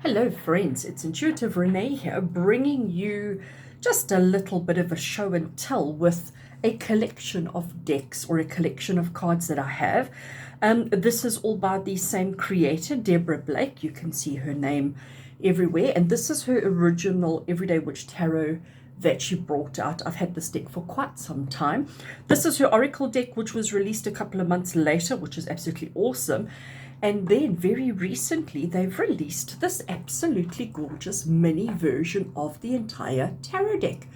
Hello friends, it's Intuitive Rene here, bringing you just a little bit of a show and tell with a collection of decks or a collection of cards that I have. This is all by the same creator, Deborah Blake. You can see her name everywhere, and this is her original Everyday Witch Tarot that she brought out. I've had this deck for quite some time. This is her Oracle deck, which was released a couple of months later, which is absolutely awesome. And then very recently, they've released this absolutely gorgeous mini version of the entire tarot deck.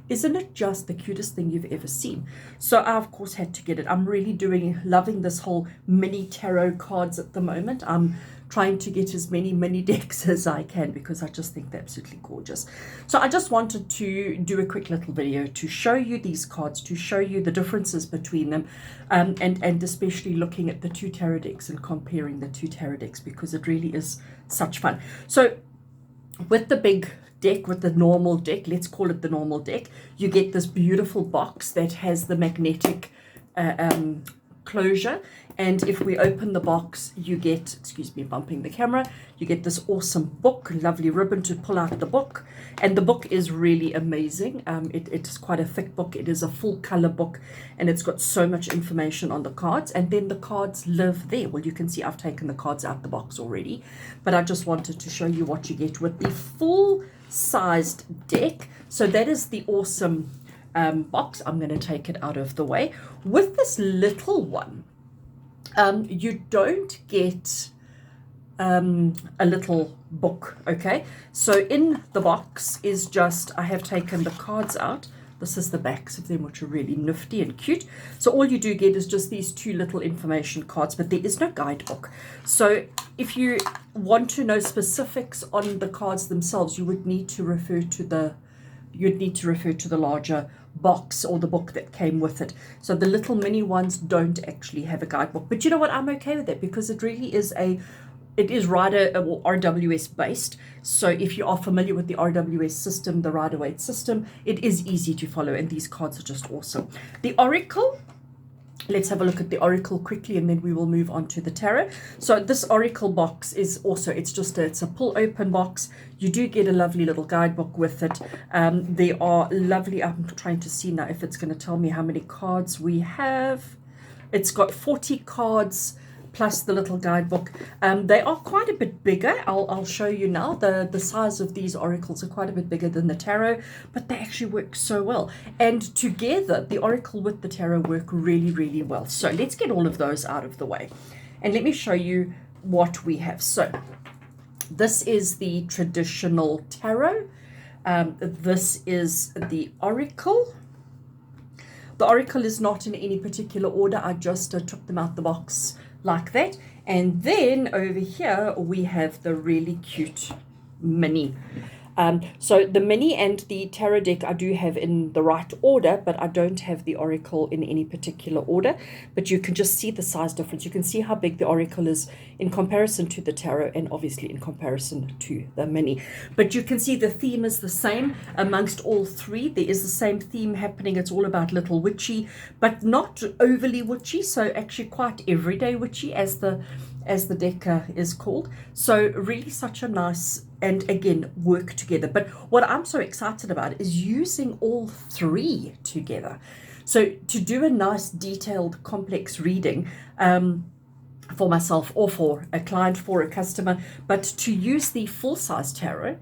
Isn't it just the cutest thing you've ever seen? So I, of course, had to get it. I'm really loving this whole mini tarot cards at the moment. I'm trying to get as many mini decks as I can because I just think they're absolutely gorgeous. So I just wanted to do a quick little video to show you these cards, to show you the differences between them, and especially looking at the two tarot decks and comparing the two tarot decks, because it really is such fun. So with the big deck, with the normal deck, let's call it the normal deck, you get this beautiful box that has the magnetic closure, and if we open the box, you get, excuse me bumping the camera, you get this awesome book, lovely ribbon to pull out the book, and the book is really amazing. It's quite a thick book. It is a full color book, and it's got so much information on the cards, and then the cards live there. Well, you can see I've taken the cards out the box already, but I just wanted to show you what you get with the full sized deck. So that is the awesome box. I'm going to take it out of the way. With this little one, you don't get a little book, okay? So in the box is just, I have taken the cards out. This is the backs of them, which are really nifty and cute. So all you do get is just these two little information cards, but there is no guidebook. So if you want to know specifics on the cards themselves, you would need to refer to the larger box or the book that came with it. So the little mini ones don't actually have a guidebook. But you know what? I'm okay with that because it really is Rider or RWS based. So if you are familiar with the RWS system, the Rider-Waite system, it is easy to follow, and these cards are just awesome. The Oracle, let's have a look at the Oracle quickly, and then we will move on to the tarot. So this Oracle box is also, it's a pull open box. You do get a lovely little guidebook with it. They are lovely. I'm trying to see now if it's going to tell me how many cards we have. It's got 40 cards plus the little guidebook. They are quite a bit bigger. I'll show you now. The size of these oracles are quite a bit bigger than the tarot, but they actually work so well. And together, the oracle with the tarot work really, really well. So let's get all of those out of the way. And let me show you what we have. So this is the traditional tarot. This is the oracle. The oracle is not in any particular order. I just took them out the box like that. And then over here we have the really cute mini. So the mini and the tarot deck I do have in the right order, but I don't have the oracle in any particular order. But you can just see the size difference. You can see how big the oracle is in comparison to the tarot, and obviously in comparison to the mini. But you can see the theme is the same amongst all three. There is the same theme happening. It's all about little witchy, but not overly witchy. So actually quite everyday witchy, as the deck is called. So really such a nice, and again, work together. But what I'm so excited about is using all three together. So to do a nice detailed complex reading for myself or for a client, for a customer, but to use the full-size tarot,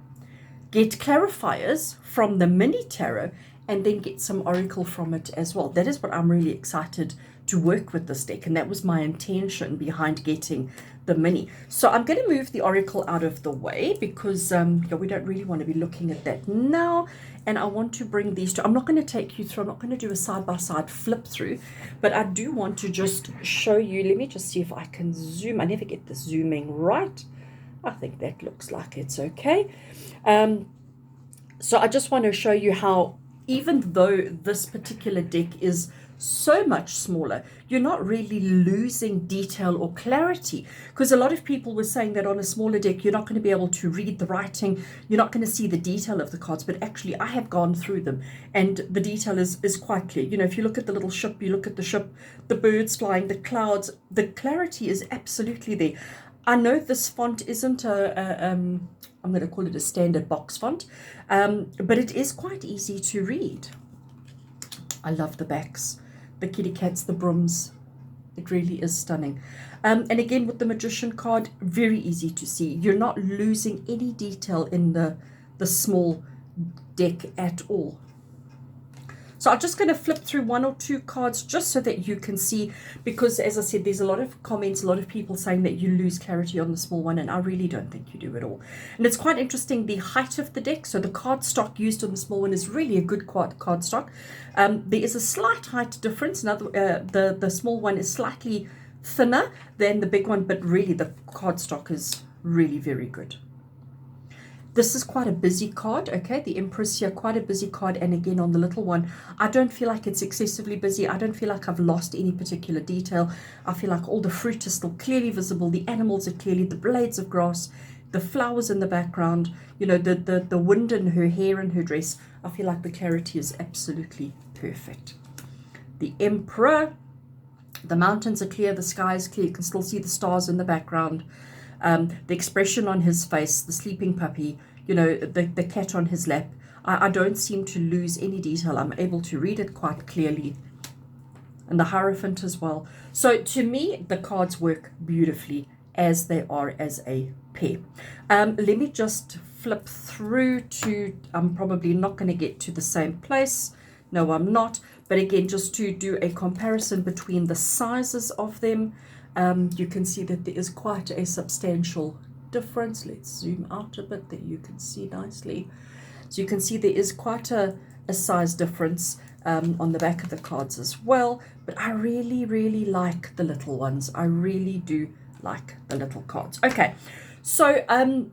get clarifiers from the mini tarot, and then get some oracle from it as well. That is what I'm really excited to work with this deck, and that was my intention behind getting the mini. So I'm going to move the oracle out of the way because we don't really want to be looking at that now, and I want to bring these two. I'm not going to take you through, I'm not going to do a side-by-side flip through, but I do want to just show you. Let me just see if I can zoom. I never get the zooming right. I think that looks like it's okay. So I just want to show you how, even though this particular deck is so much smaller, you're not really losing detail or clarity, because a lot of people were saying that on a smaller deck you're not going to be able to read the writing, you're not going to see the detail of the cards. But actually I have gone through them, and the detail is quite clear. You know, if you look at the little ship, you look at the ship, the birds flying, the clouds, the clarity is absolutely there. I know this font isn't I'm going to call it a standard box font, but it is quite easy to read. I love the backs, the kitty cats, the brooms. It really is stunning. And again, with the Magician card, very easy to see. You're not losing any detail in the small deck at all. So I'm just going to flip through one or two cards just so that you can see, because as I said, there's a lot of comments, a lot of people saying that you lose clarity on the small one, and I really don't think you do at all. And it's quite interesting, the height of the deck. So the card stock used on the small one is really a good card stock. There is a slight height difference. The small one is slightly thinner than the big one, but really the card stock is really very good. This is quite a busy card, okay? The Empress here, quite a busy card. And again, on the little one, I don't feel like it's excessively busy. I don't feel like I've lost any particular detail. I feel like all the fruit is still clearly visible. The animals are clearly, the blades of grass, the flowers in the background, you know, the wind in her hair and her dress. I feel like the clarity is absolutely perfect. The Emperor, the mountains are clear, the sky is clear. You can still see the stars in the background. The expression on his face, the sleeping puppy, you know, the cat on his lap. I don't seem to lose any detail. I'm able to read it quite clearly. And the Hierophant as well. So to me, the cards work beautifully as they are as a pair. Let me just flip through to, I'm probably not going to get to the same place. No, I'm not. But again, just to do a comparison between the sizes of them, you can see that there is quite a substantial difference. Let's zoom out a bit that you can see nicely. So you can see there is quite a size difference on the back of the cards as well. But I really, really like the little ones. I really do like the little cards. Okay, so I'm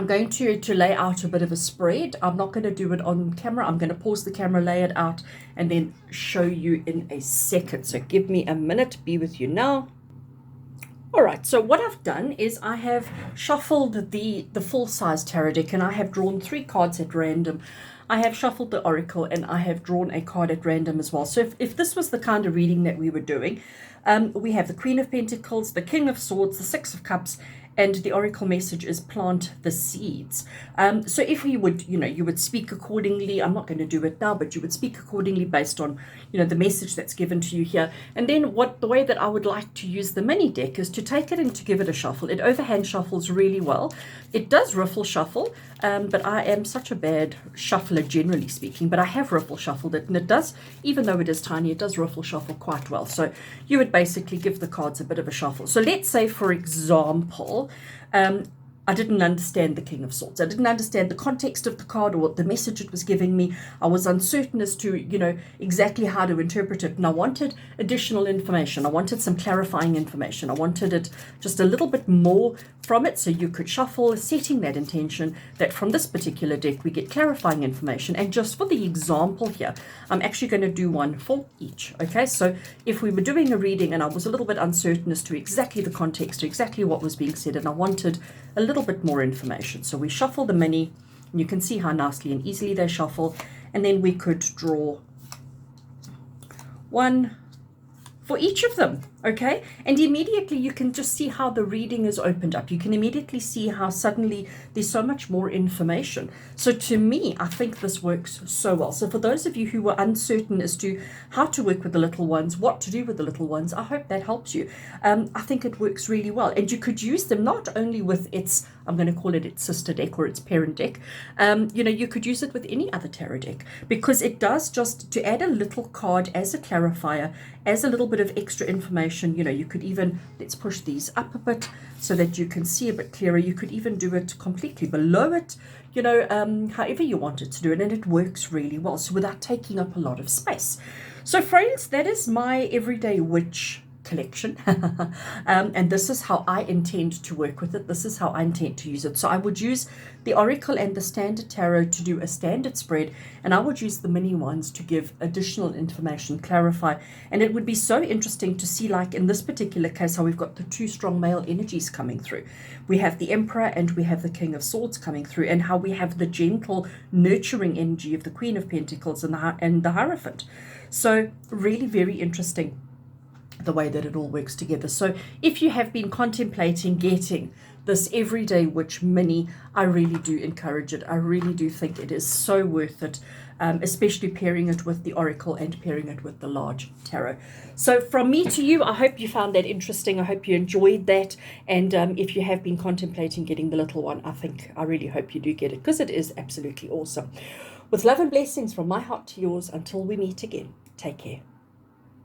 going to lay out a bit of a spread. I'm not going to do it on camera. I'm going to pause the camera, lay it out, and then show you in a second. So give me a minute. Be with you now. All right, so what I've done is I have shuffled the full-size tarot deck, and I have drawn 3 cards at random. I have shuffled the Oracle, and I have drawn a card at random as well. So if this was the kind of reading that we were doing, we have the Queen of Pentacles, the King of Swords, the Six of Cups, and the Oracle message is plant the seeds. So if we would, you know, you would speak accordingly. I'm not going to do it now, but you would speak accordingly based on, you know, the message that's given to you here. And then the way that I would like to use the mini deck is to take it and to give it a shuffle. It overhand shuffles really well. It does riffle shuffle, but I am such a bad shuffler generally speaking, but I have riffle shuffled it, and it does, even though it is tiny, it does riffle shuffle quite well. So you would basically give the cards a bit of a shuffle. So let's say, for example, I didn't understand the King of Swords. I didn't understand the context of the card or what the message it was giving me. I was uncertain as to, you know, exactly how to interpret it. And I wanted additional information. I wanted some clarifying information. I wanted it just a little bit more from it, so you could shuffle, setting that intention that from this particular deck we get clarifying information. And just for the example here, I'm actually going to do one for each. Okay, so if we were doing a reading and I was a little bit uncertain as to exactly the context or exactly what was being said, and I wanted a little bit more information, so we shuffle the mini, and you can see how nicely and easily they shuffle. And then we could draw one for each of them, okay? And immediately you can just see how the reading is opened up. You can immediately see how suddenly there's so much more information. So to me, I think this works so well. So for those of you who were uncertain as to how to work with the little ones, what to do with the little ones, I hope that helps you. I think it works really well. And you could use them not only with its, I'm going to call it its sister deck or its parent deck. You know, you could use it with any other tarot deck, because it does just to add a little card as a clarifier, as a little bit of extra information. You know, you could even, let's push these up a bit so that you can see a bit clearer. You could even do it completely below it, you know, however you wanted to do it, and it works really well, so without taking up a lot of space. So friends, that is my Everyday Witch collection. And this is how I intend to work with it. This is how I intend to use it. So I would use the Oracle and the Standard Tarot to do a standard spread, and I would use the mini ones to give additional information, clarify. And it would be so interesting to see, like in this particular case, how we've got the 2 strong male energies coming through. We have the Emperor and we have the King of Swords coming through, and how we have the gentle, nurturing energy of the Queen of Pentacles and the Hierophant. So really very interesting. the way that it all works together. So if you have been contemplating getting this Everyday Witch mini, I really do encourage it. I really do think it is so worth it, especially pairing it with the Oracle and pairing it with the large tarot. So from me to you, I hope you found that interesting. I hope you enjoyed that. And if you have been contemplating getting the little one, I really hope you do get it, because it is absolutely awesome. With love and blessings from my heart to yours, until we meet again, take care.